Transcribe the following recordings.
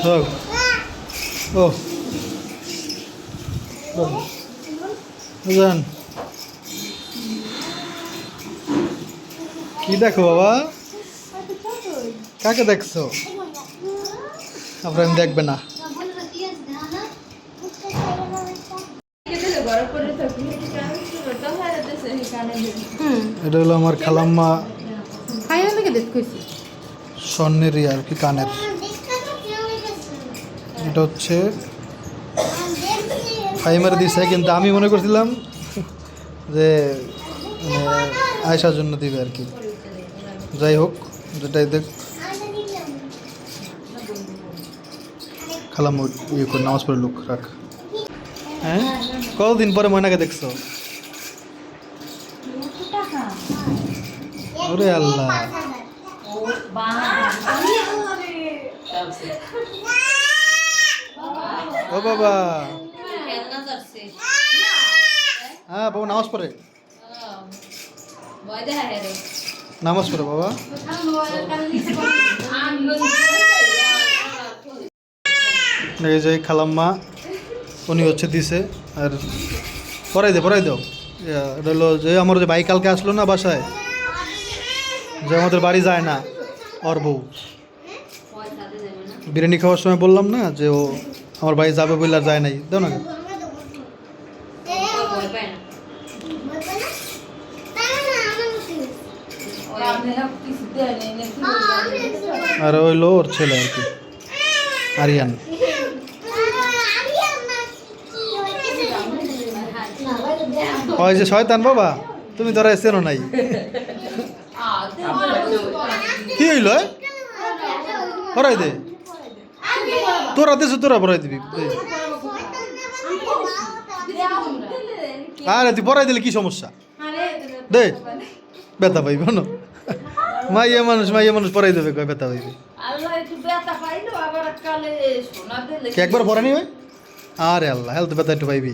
হোক ও বুঝলেন কি দেখো বাবা কাকে দেখছো আপনার দেখবে না এটা হলো আমার খালাম্মা স্বর্ণেরই আর কি কানের এটা হচ্ছে ফাইমারে দিছে কিন্তু আমি মনে করছিলাম যে আয়সার জন্য দিবে আর কি যাই হোক যেটাই দেখ খালাম ইয়ে করে নামাজ পড়ে লোক রাখ হ্যাঁ কতদিন পরে ময়নাকে দেখছো ওরে আল্লাহ ও বাবা হ্যাঁ বাবা নামাজ পড়ে নামাজ পড়ে বাবা এই যে খালাম্মা উনি হচ্ছে দিছে আর পড়াই দাও এটা হলো যে আমার যে ভাই কালকে আসলো না বাসায় যে আমাদের বাড়ি যায় না ওর বউ বিরিয়ানি খাওয়ার সময় বললাম না যে ও আমার ভাই যাবে বলে আর যায় নাই দাও না আর হইলো ওর ছেলে আর কি আরিয়ান ওই যে শয়তান বাবা তুমি ধরা এসেনো নাই কি হইল পড়াই দে তোরা দেশ তোরা পড়াই দিবি আরে তুই পড়াই দিলে কি সমস্যা দে ব্যথা পাইবি না মাইয়া মানুষ পড়াই দেবে কয় ব্যথা পাইবি একবার পড়ানি হয় আরে আল্লাহ হেলথ ব্যথা একটু পাইবি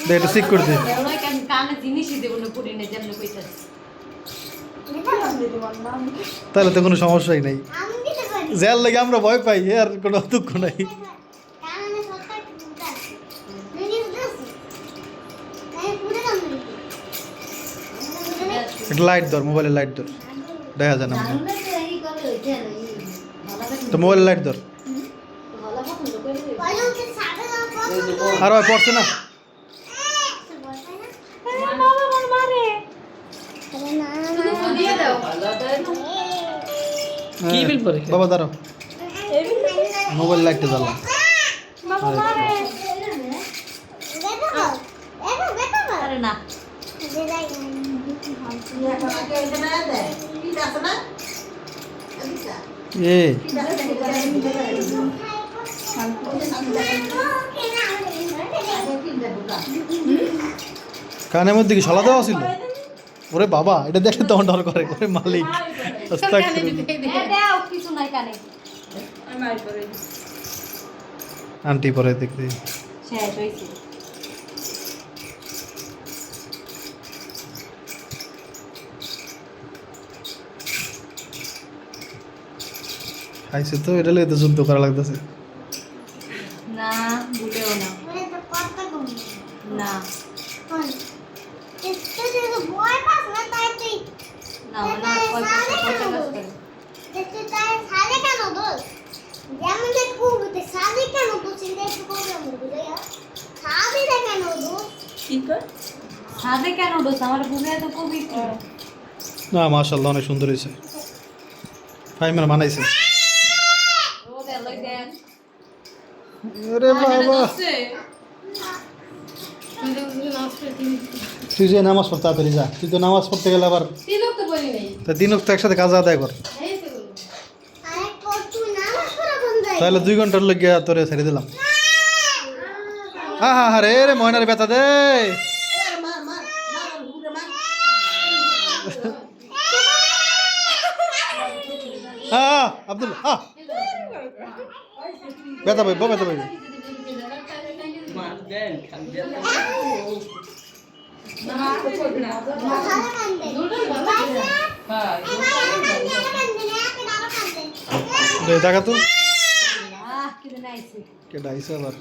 দে একটু ঠিক করে দে তাহলে তো কোনো সমস্যাই নাই যার লাগে আমরা ভয় পাই আর কোনো দুঃখ নাই লাইট ধর মোবাইলের লাইট ধর দেখা যায় না তো মোবাইলের লাইট ধর আর ওই পড়ছে না বাবা দাঁড়াও মোবাইল লাইটটা জ্বালা কানের মধ্যে কি সলা দেওয়া ছিল ওরে বাবা এটা দেখে তখন ডর করে করে মালিক আন্টি পরে দেখতে খাইছে তো এটা লেগে যুদ্ধ করা লাগতেছে না ভুলেও না না না মাশাআল্লাহ অনেক সুন্দর হয়েছে ফাইমার বানাইছে আরে বাবা তুই যে নামাজ পড়তে তাড়াতাড়ি যা তুই তো নামাজ পড়তে গেলে আবার তিন ওয়াক্ত একসাথে কাজ আদায় কর তাহলে 2 ঘন্টার লেগে তোরে ছেড়ে দিলাম হ্যাঁ হ্যাঁ রে রে ময়নার ব্যথা দে হ্যাঁ আব্দুল হ্যাঁ ব্যথা পাইব ব্যথা পাইব দেখা তো কি দিন আইছে কে ডাইছে আবার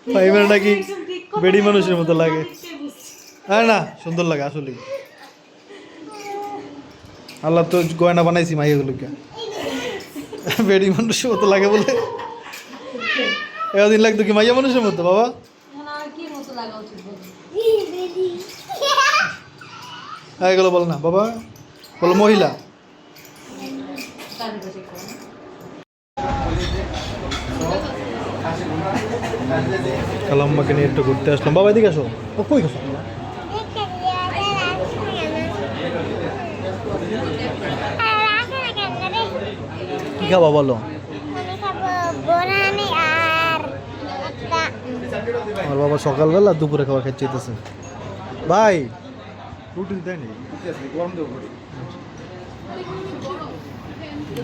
ফাইবার নাকি বেডি মানুষের মতো লাগে হ্যাঁ না সুন্দর লাগে আসলে আল্লাহ তো গয়না বানাইছি মাইয়াগুলোকে বেডি মানুষের মতো লাগে বলে এদিন লাগতো কি মাইয়া মানুষের মতো বাবা কি মতো লাগা উচিত এগুলো বল না বাবা বলো মহিলা কালাম্মাকে নিয়ে একটু ঘুরতে আসলাম বাবা এদিকে আসো ও কই গেছো কি খাবা বলো আমার বাবা সকালবেলা দুপুরে খাবার খেতে চাইতেছে ভাই রুটি দেয়নি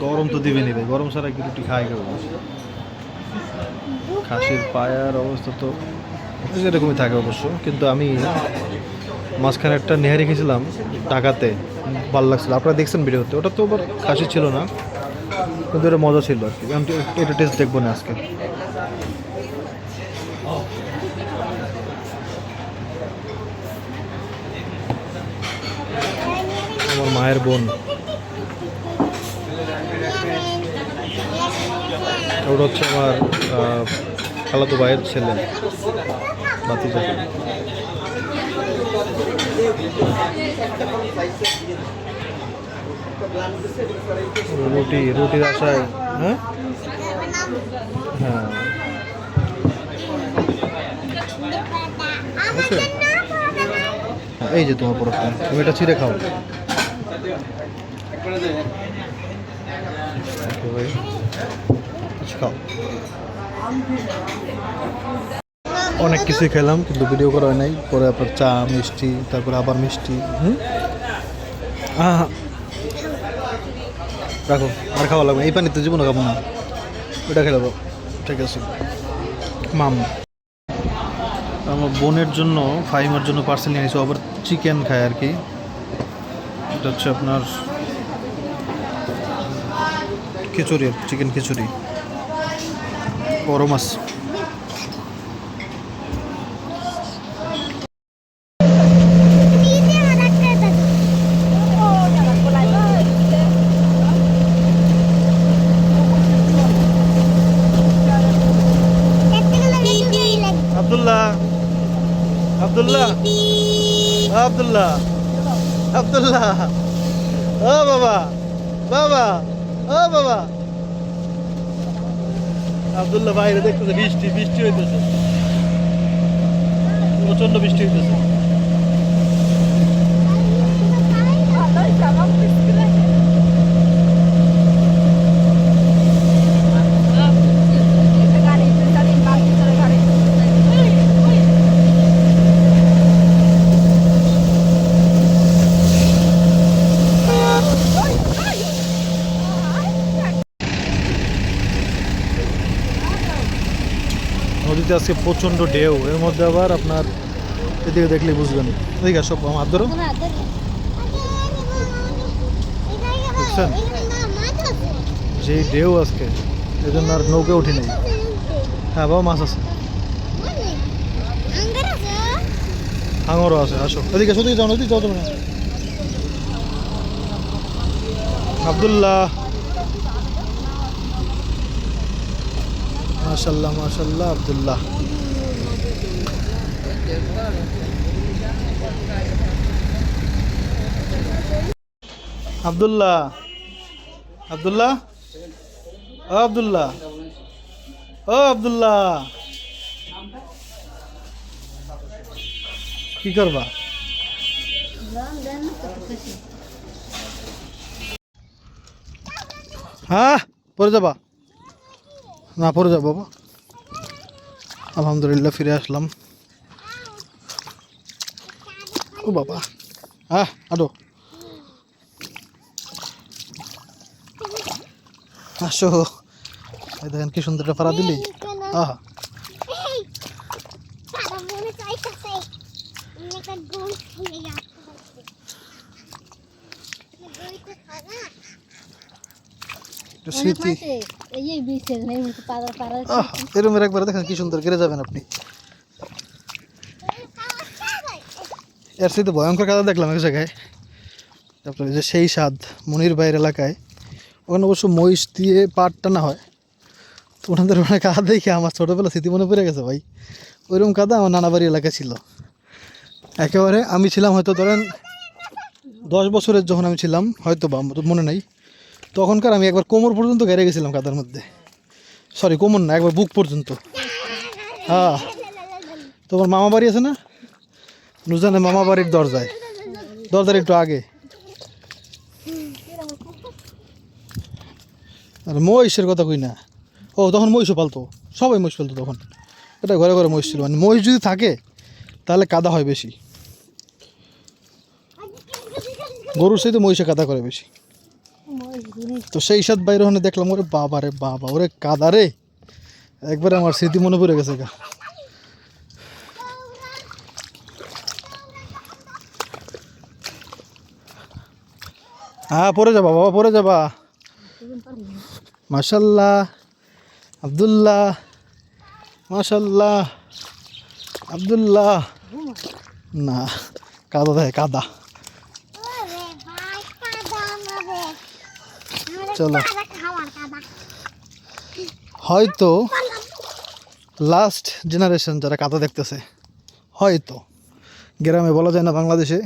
গরম তো দিবেনি ভাই গরম ছাড়া কি রুটি খায় কেউ খাসির পায়ার অবস্থা তো এরকমই থাকে অবশ্য কিন্তু আমি মাঝখানে একটা নেহারি খেয়েছিলাম ঢাকাতে ভালো লাগছিল আপনারা দেখছেন ভিডিওতে ওটা তো আবার খাসি ছিল না কিন্তু এটা মজা ছিল আর কি আমি এটা টেস্ট দেখবো না আজকে আমার মায়ের বোন ওটা হচ্ছে আমার খালাতো ভাইয়ের ছেলে ভাতিজা রুটির আশায় হ্যাঁ হ্যাঁ এই যে তোমার পরোটা তুমি এটা ছিঁড়ে খাও খাও অনেক কিছুই খেলাম কিন্তু ভিডিও করা হয় নাই পরে আপনার চা মিষ্টি তারপরে আবার মিষ্টি রাখো আর খাওয়া লাগবে এই পানিতে জীবনে খাবো না ওটা খেলাব ঠিক আছে মাম আমার বোনের জন্য ফাইমার জন্য পার্সেল নিয়ে নিয়েছি আবার চিকেন খায় আর কি এটা হচ্ছে আপনার খিচুড়ি চিকেন খিচুড়ি বড় মাছ আব্দুল্লাহ আব্দুল্লাহ আব্দুল্লাহ আব্দুল্লাহ ও বাবা বাবা ও বাবা আব্দুল্লাহ বাইরে দেখতেছে বৃষ্টি বৃষ্টি হইতেছে প্রচন্ড বৃষ্টি হইতেছে নদীতে আজকে প্রচণ্ড ঢেউ এর মধ্যে আবার আপনার এদিকে দেখলে বুঝবেন এদিকে সব আমার হাত ধরো বুঝছেন যে ঢেউ আজকে এই জন্য আর নৌকে উঠি নেই হ্যাঁ বাবা মাছ আছে হাঙরও আছে আসো এদিকে আসো যাও নদী যাও তোমরা আব্দুল্লাহ মাশাল্লাহ মাশাল্লাহ আব্দুল্লাহ আব্দুল্লাহ আব্দুল্লাহ ও আব্দুল্লাহ ও আব্দুল্লাহ কি করবা হ্যাঁ পরে যাবা না পরে যাবো বাবা আলহামদুলিল্লাহ ফিরে আসলাম ও বাবা হ্যাঁ আদো আসো দেখেন কি সুন্দর একটা পাড়া দিলি আহা একটু স্মৃতি এই বিচের নেই পাড়া পাড়া এরকম একবার দেখেন কি সুন্দর কেড়ে যাবেন আপনি। এর সাথে ভয়ঙ্কর কাদা দেখলাম এক জায়গায়, তারপরে যে সেই স্বাদ মনির বাইর এলাকায়, ওখানে অবশ্য মহিষ দিয়ে পাট টানা হয়। তো ওনাদের মানে কাদা দেখে আমার ছোটোবেলা স্মৃতি মনে পড়ে গেছে ভাই। ওইরকম কাদা আমার নানা বাড়ির এলাকায় ছিল একেবারে। আমি ছিলাম হয়তো ধরেন 10 বছরের, যখন আমি ছিলাম হয়তো বা আমার মনে নাই, তখনকার আমি একবার কোমর পর্যন্ত ঘেরে গেছিলাম কাদার মধ্যে। সরি কোমর না, একবার বুক পর্যন্ত। হ্যাঁ, তোমার মামা বাড়ি আছে না নুজানের মামা বাড়ির দরজার একটু আগে। আর মহিষের কথা কই না, ও তখন মহিষও পালতো, সবাই মহিষ পালতো তখন। এটা ঘরে ঘরে মহিষ ছিল, মানে মহিষ যদি থাকে তাহলে কাদা হয় বেশি। গরুর সাথে মহিষে কাদা করে বেশি। তো সেই সাথ বাইরে ওখানে দেখলাম, ওরে বাবা রে বাবা, ওরে কাদা রে, একবারে আমার স্মৃতি মনে পড়ে গেছে গা। হ্যাঁ পরে যাবা বাবা, পরে যাবা। মাশাল্লাহ আব্দুল্লাহ, মাশাল্লাহ আব্দুল্লাহ। না কাদা দেয় কাদা। চলো, হয়তো লাস্ট জেনারেশন যারা কাদা দেখতেছে, হয়তো গ্রামে বলা যায় না, বাংলাদেশে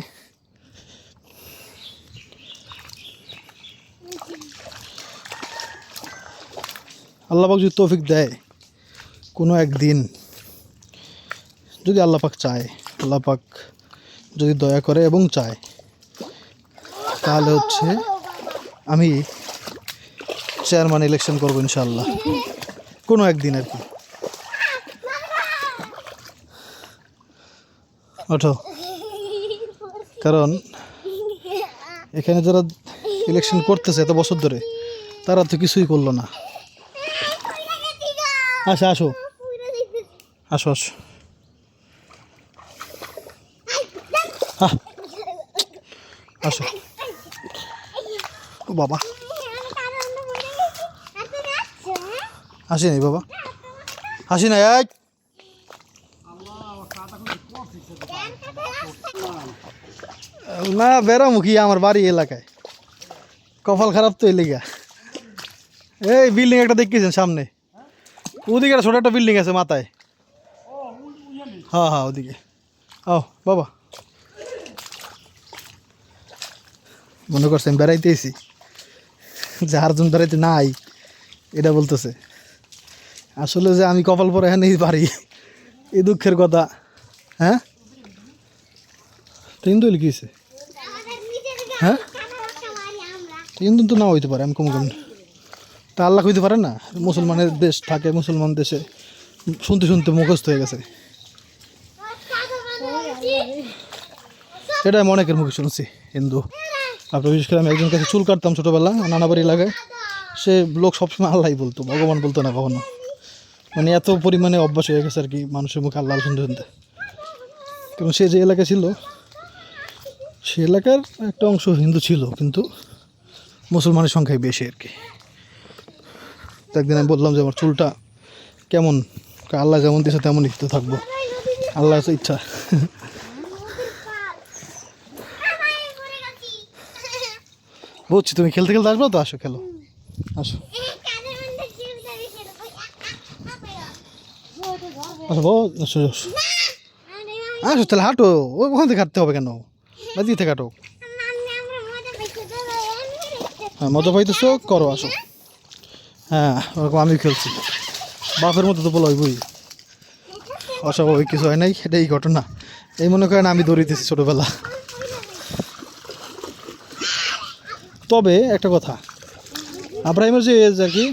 আল্লাহ পাক যদি তৌফিক দেয় কোনো একদিন, যদি আল্লাহ পাক চায়, আল্লাহ পাক যদি দয়া করে এবং চায়, তাহলে হচ্ছে আমি চেয়ারম্যান ইলেকশন করবো ইনশাআল্লাহ কোনো একদিন আর কি। ওঠো, কারণ এখানে যারা ইলেকশন করতেছে এত বছর ধরে, তারা তো কিছুই করলো না। আসো আসো আসো আসো, আসো ও বাবা, হাসি নাই বাবা, হাসি নাই। এক না বেড়ামুখী আমার বাড়ি এলাকায়, কপাল খারাপ তো এই লেগা। এই বিল্ডিং একটা দেখতেছেন সামনে, ওদিকে একটা ছোট একটা বিল্ডিং আছে মাথায়। হ্যাঁ হ্যাঁ ওদিকে। ও বাবা, মনে করছে আমি বেড়াইতেছি, যে আরজন বেড়াইতে নাই এটা বলতেছে। আসলে যে আমি কপাল পরে এখানে পারি, এই দুঃখের কথা। হ্যাঁ তো হিন্দু লিখেছে, হ্যাঁ হিন্দু তো না হইতে পারে, আমি কম কম তা আল্লাহ হইতে পারে না। মুসলমানের দেশ থাকে, মুসলমান দেশে শুনতে শুনতে মুখস্থ হয়ে গেছে। এটা আমি অনেকের মুখে শুনছি হিন্দু। তারপরে বিশেষ করে আমি একজন কাছে চুল কাটতাম ছোটোবেলা নানা বাড়ি এলাকায়, সে লোক সবসময় আল্লাহ বলতো, ভগবান বলতো না কখনো। মানে এত পরিমাণে অভ্যাস হয়ে গেছে আর কি মানুষের মুখে আল্লাহ শুনতে শুনতে। কারণ সে যে এলাকা ছিল, সে এলাকার একটা অংশ হিন্দু ছিল, কিন্তু মুসলমানের সংখ্যাই বেশি আর কি। একদিন আমি বললাম যে আমার চুলটা কেমন, আল্লাহ যেমন দিয়েছে তেমনই তো থাকবো, আল্লাহ ইচ্ছা। বুঝছি, তুমি খেলতে খেলতে আসবো তো, আসো খেলো, আসো আসো আসো আসো, তাহলে হাঁটো, ওখান থেকে হাঁটতে হবে কেন, বাদিয়ে থেকে হাঁটো। হ্যাঁ মজা পাইতেছো, করো, আসো। হ্যাঁ ওরকম আমি খেলছি, বাপের মতো তো বলো বই, অস্বাভাবিক কিছু হয় নাই, এটাই ঘটনা। এই মনে করেন আমি দৌড়িতেছি ছোটোবেলা। তবে একটা কথা, আব্রাহিমের যে এজ আর কি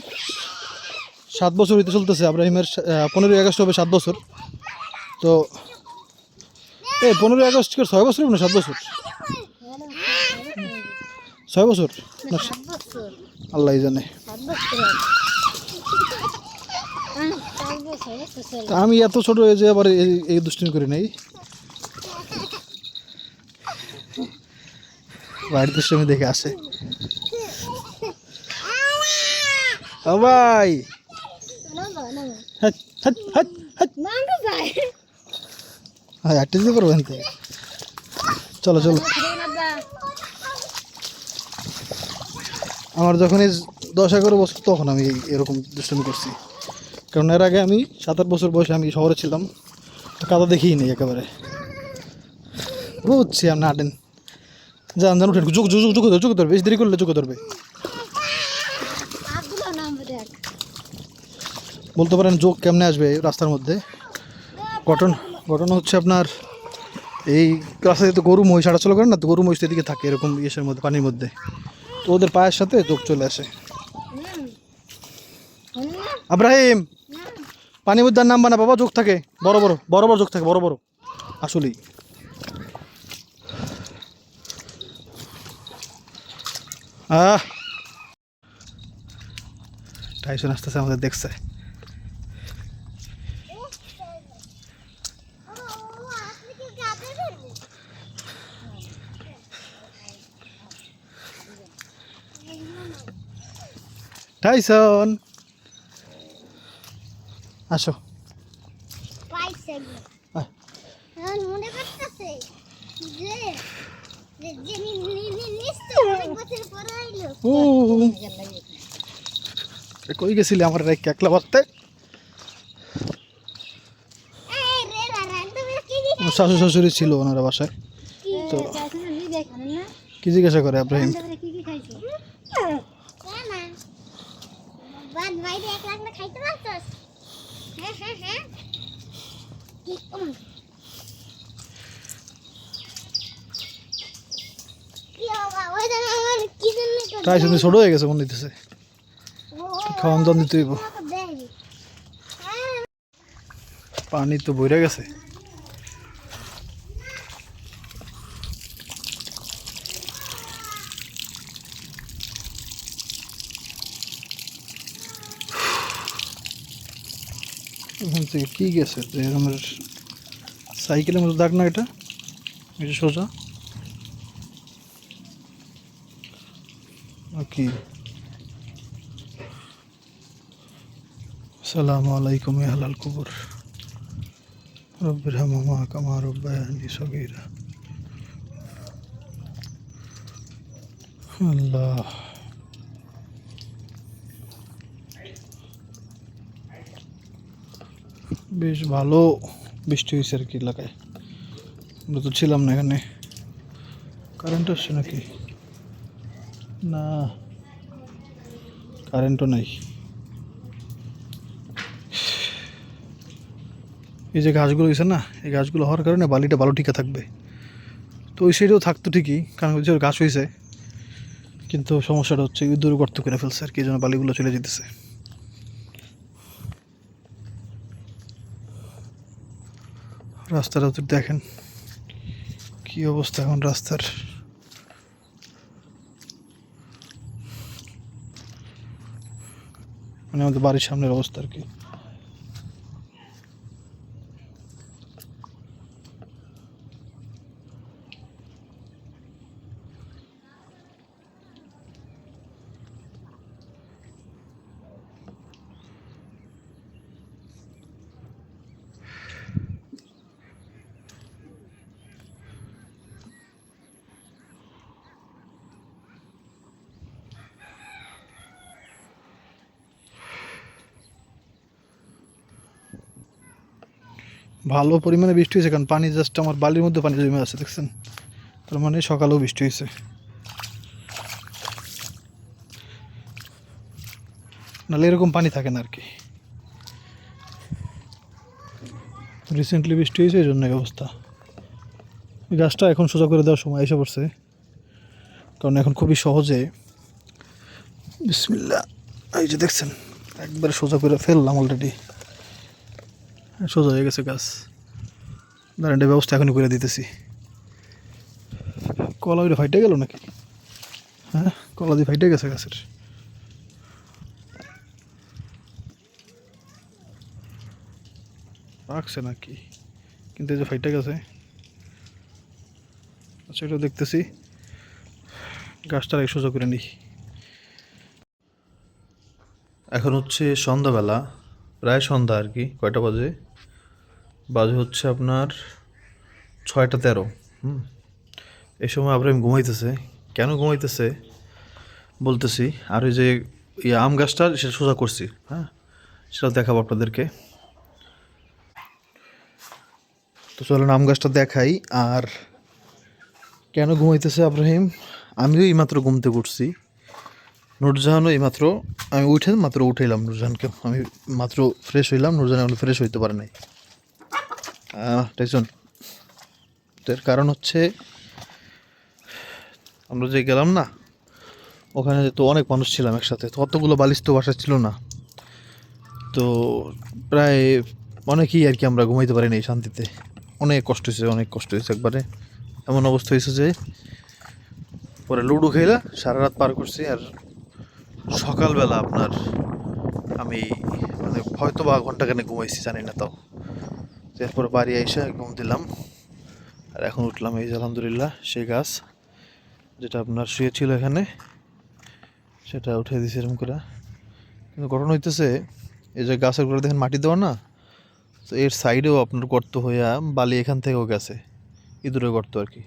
7 বছর হইতে চলতেছে, আব্রাহিমের 15ই আগস্ট হবে 7 বছর। তো এই 15ই আগস্ট 6 বছর না 7 বছর, 6 বছর না আল্লাহ জানে। তা আমি এত ছোট এজে আবার এই দুষ্টিমি করি নাই। বাইরের দৃশ্য আমি দেখে আসে। ও ভাই হাট হাট হাট হাট হ্যাঁ হাঁটতে দিতে পারবো এখান থেকে। চলো চলো। আমার যখন এই 10-11 বছর তখন আমি এরকম দুষ্টুমি করছি, কারণ এর আগে আমি 7-8 বছর বয়সে আমি শহরে ছিলাম, কাদা দেখিই নেই একেবারে। বুঝছি আপনি হাঁটেন, যান যান উঠেন, চোখে ধরবে, বেশি দেরি করলে চোখে ধরবে। বলতে পারেন যোগ কেমনে আসবে এই রাস্তার মধ্যে। ঘটনা হচ্ছে আপনার এই রাস্তায় তো গরু মহিষ হাঁটাচলা করেন না, তো গরু মহিষ এদিকে থাকে এরকম ইসের মধ্যে, পানির মধ্যে, তো ওদের পায়ের সাথে যোগ চলে আসে। আব্রাহিম পানির মধ্যে আর নামবা না বাবা, যোগ থাকে বড় বড় বড় বড় যোগ থাকে, বড় বড় আসলেই। টাইসন আসতেছে আমাদের, দেখছে। টাইসন আসো। আয়। ও কই গেছিলি আমার একলা বাড়তে? শাশু শ্বশুরই ছিল ওনারা বাসায়, তো কি জিজ্ঞাসা করে আব্রাহিম? টাইসন ছোট হয়ে গেছে মনে হইতেছে, খাওয়ান দাওয়ান দিতে হইব। পানি তো বইরা গেছে। এখান থেকে কি গেছে যে আমার সাইকেলের মতো দাগ না এটা, এটা সোজা কি? আসসালামু আলাইকুম ইয়া আহলাল কুবুর, রব্বিরহামহুমা কামা রাব্বায়ানি সগীরা। আল্লাহ, বেশ ভালো বৃষ্টি হয়েছে আর কি এলাকায়। আমরা তো ছিলাম না এখানে। কারেন্ট আসছে নাকি? না, কারেন্টও নাই। এই যে গাছগুলো হয়েছে না, এই গাছগুলো হওয়ার কারণে বালিটা ভালো টিকে থাকবে। তো ওই সাইডেও থাকতো ঠিকই, কারণ ওই যে গাছ হয়েছে, কিন্তু সমস্যাটা হচ্ছে ইঁদুর গর্ত করে ফেলছে আর কি, এই জন্য বালিগুলো চলে যেতেছে। রাস্তাটা তো দেখেন কি অবস্থা এখন রাস্তার। মানে আমাদের বাড়ির সামনের অবস্থা আর কি। ভালো পরিমাণে বৃষ্টি হয়েছে, কারণ পানি জাস্ট আমার বালির মধ্যে পানি জমে আছে, দেখছেন? তার মানে সকালেও বৃষ্টি হয়েছে। নাহলে এরকম পানি থাকে না আর কি। রিসেন্টলি বৃষ্টি হয়েছে, এই জন্য এই অবস্থা। এই গাছটা এখন সোজা করে দেওয়ার সময় এসে পড়ছে, কারণ এখন খুবই সহজে, বিসমিল্লাহ, এই যে দেখছেন একবারে সোজা করে ফেললাম অলরেডি, সোজা হয়ে গেছে গাছ। দাঁড়ান, ব্যবস্থা এখনই করে দিতেছি। কলা ওইটা ফাইটে গেল নাকি? হ্যাঁ, কলা দিয়ে ফাইটে গেছে গাছের। রাখছে নাকি, কিন্তু এই যে ফাইটে গেছে। আচ্ছা, এটা দেখতেছি। গাছটা সোজা করে নিই। এখন হচ্ছে সন্ধ্যাবেলা, প্রায় সন্ধ্যা আর কি। কয়টা বাজে? বাজে হচ্ছে আপনার 6টা 13। এই সময় আব্রাহিম ঘুমাইতেছে। কেন ঘুমাইতেছে বলতেছি। আর ওই যে আম গাছটা সেটা সোজা করছি, হ্যাঁ, সেটা দেখাবো আপনাদেরকে। তো চলেন আম গাছটা দেখাই। আর কেন ঘুমাইতেছে আব্রাহিম, আমিও এইমাত্র ঘুমতে উঠছি, নুরজাহানও এইমাত্র, আমি মাত্র উঠাইলাম নুরজাহানকে। আমি মাত্র ফ্রেশ হইলাম, নুরজাহান এখন ফ্রেশ হইতে পারে নাই। টেনশন এর কারণ হচ্ছে আমরা যে গেলাম না, ওখানে তো অনেক মানুষ ছিলাম একসাথে, তো অতগুলো বালিশ তো বাসা ছিল না। তো প্রায় অনেকেই আর কি আমরা ঘুমাইতে পারিনি শান্তিতে। অনেক কষ্ট হয়েছে একবারে। এমন অবস্থা হয়েছে যে পরে লুডো খেলা সারা রাত পার করছি। আর সকালবেলা আপনার আমি মানে হয়তো বা ঘন্টাখানে ঘুমাইছি, জানি না তাও। এরপরে বাড়ি এসে ঘুম দিলাম। আর এখন উঠলাম, এই যে আলহামদুলিল্লাহ সেই গাছ যেটা আপনার শুয়েছিল এখানে, সেটা উঠে দিয়েছি এরকম করে। কিন্তু ঘটনা হইতেছে, এই যে গাছের গোড়া দেখেন মাটি দেওয়া না, তো এর সাইডেও আপনার গর্ত হইয়া বালি এখান থেকেও গেছে, ইঁদুরের গর্ত আর কি।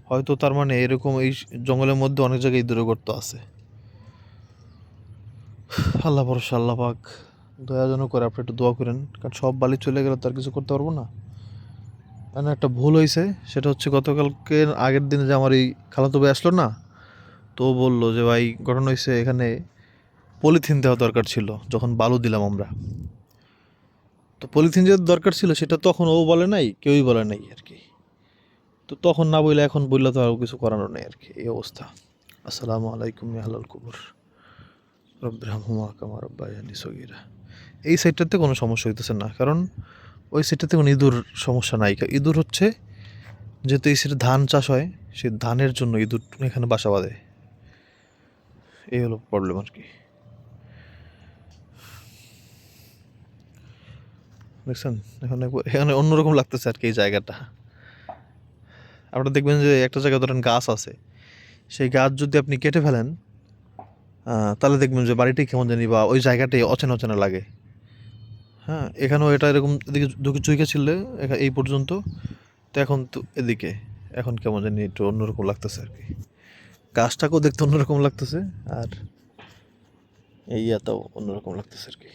হয়তো তার মানে এরকম এই জঙ্গলের মধ্যে অনেক জায়গায় ইঁদুরের গর্ত আছে। আল্লাহ ভরসা, আল্লাহ পাক দয়া যেন করে। আপনি একটু দোয়া করেন, কারণ সব বালি চলে গেলে তার কিছু করতে পারবো না। মানে একটা ভুল হয়েছে, সেটা হচ্ছে গতকালকে আগের দিনে যে আমার এই খালাতো ভাই আসলো না, তো ও বললো যে ভাই ঘটনা হয়েছে এখানে পলিথিন দেওয়া দরকার ছিল যখন বালু দিলাম আমরা। তো পলিথিন যে দরকার ছিল সেটা তখন ও বলে নাই, কেউই বলে নাই আর কি। তো তখন না বললে এখন বললে তো আর কিছু করানোর নেই আর কি, এই অবস্থা। আসসালামু আলাইকুম ইয়া আহলাল কুবুর, রব্বিরহামহুমা কামা রাব্বায়ানি সগীরা। এই সাইডটাতে কোনো সমস্যা হইতেছে না, কারণ ওই সাইডটাতে কোনো ইঁদুর সমস্যা নাই। ইঁদুর হচ্ছে যেহেতু এই সাইডে ধান চাষ হয়, সেই ধানের জন্য ইঁদুর এখানে বাসা বাঁধে। এই হলো প্রবলেম আর কি। দেখছেন এখন এখানে অন্যরকম লাগতেছে আর কি এই জায়গাটা। আপনারা দেখবেন যে একটা জায়গায় ধরেন গাছ আছে, সেই গাছ যদি আপনি কেটে ফেলেন, তাহলে দেখবেন যে বাড়িটাই কেমন জানি বা ওই জায়গাটাই অচেনা অচেনা লাগে। হ্যাঁ, এখানেও এটা এরকম এদিকে ঢুকে চুইকে ছিল এই পর্যন্ত। তো এখন তো এদিকে এখন কেমন জানি একটু অন্যরকম লাগতেছে আর কি। গাছটাকেও দেখতে অন্যরকম লাগতেছে, আর এই ইয়াটাও অন্যরকম লাগতেছে আর কি।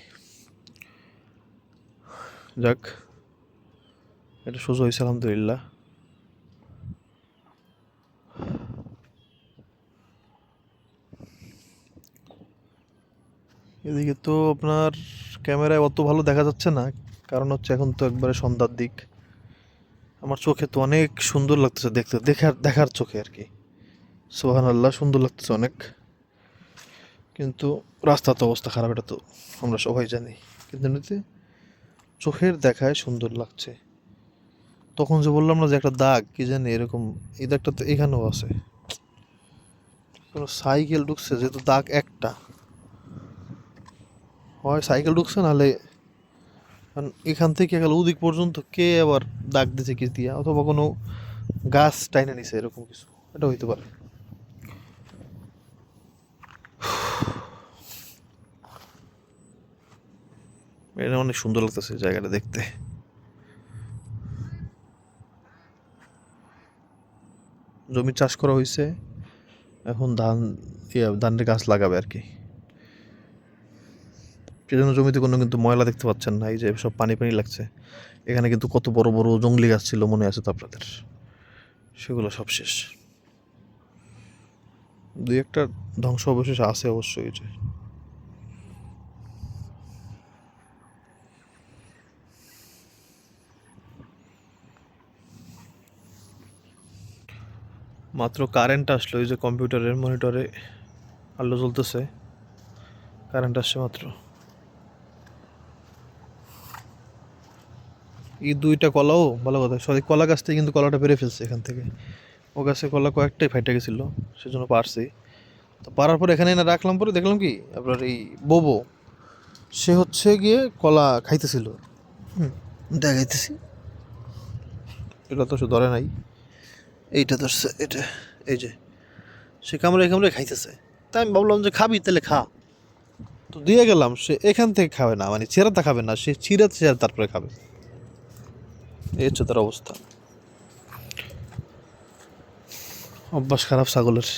যাক, এটা সোজা হয়েছে আলহামদুলিল্লাহ। এদিকে তো আপনার ক্যামেরায় অত ভালো দেখা যাচ্ছে না, কারণ হচ্ছে এখন তো একবারে সন্ধ্যার দিক। আমার চোখে তো অনেক সুন্দর লাগতেছে দেখতে, দেখার চোখে আর কি। সুবহানাল্লাহ, সুন্দর লাগতেছে অনেক। কিন্তু রাস্তার তো অবস্থা খারাপ, এটা তো আমরা সবাই জানি। কিন্তু এমনিতে চোখের দেখায় সুন্দর লাগছে। তখন যে বললাম না যে একটা দাগ কি জানি এরকম, এই দাগটা তো এখানেও আছে। কোনো সাইকেল ঢুকছে, যেহেতু দাগ একটা, হয় সাইকেল ঢুকছে, নাহলে কারণ এখান থেকে গেল ওদিক পর্যন্ত কে আবার দাগ দিছে কি দিয়া, অথবা কোনো গাছ টাইনে নিছে এরকম কিছু, এটা হইতে পারে। এটা অনেক সুন্দর লাগতেছে জায়গাটা দেখতে। জমি চাষ করা হয়েছে, এখন ধানের গাছ লাগাবে আর কি। সেজন্য জমিতে কোনো কিন্তু ময়লা দেখতে পাচ্ছেন না, এই যে সব পানি পানি লাগছে। এখানে কিন্তু কত বড় বড় জংলি গাছ ছিল, মনে আছে তো আপনাদের, সেগুলো সব শেষ। দুই একটা ধ্বংস অবশেষ আছে অবশ্যই। যে মাত্র কারেন্ট আসলো, এই যে কম্পিউটারের মনিটরে আলো জ্বলতেছে, কারেন্ট আসছে মাত্র। এই দুইটা কলাও ভালো কথা, সরি কলা গাছ থেকে কিন্তু কলাটা পেরে ফেলছে এখান থেকে। ও গাছে কলা কয়েকটাই ফাইটে গেছিলো, সেজন্য পারছি। তো পারার পর এখানে এনে রাখলাম, পরে দেখলাম কি আপনার এই বোবো, সে হচ্ছে গিয়ে কলা খাইতেছিল। দেখাইতেছি, এটা তো সে ধরে নাই, এইটা ধরছে, এটা এই যে সে কামড়ে কামড়ে খাইতেছে। তাই আমি ভাবলাম যে খাবি তাহলে খা, তো দিয়ে গেলাম। সে এখান থেকে খাবে না, মানে ছেঁড়াটা খাবে না, সে ছিঁড়াতে ছেঁড়ে তারপরে খাবে। এই হচ্ছে তার অবস্থা, অভ্যাস খারাপ ছাগলের।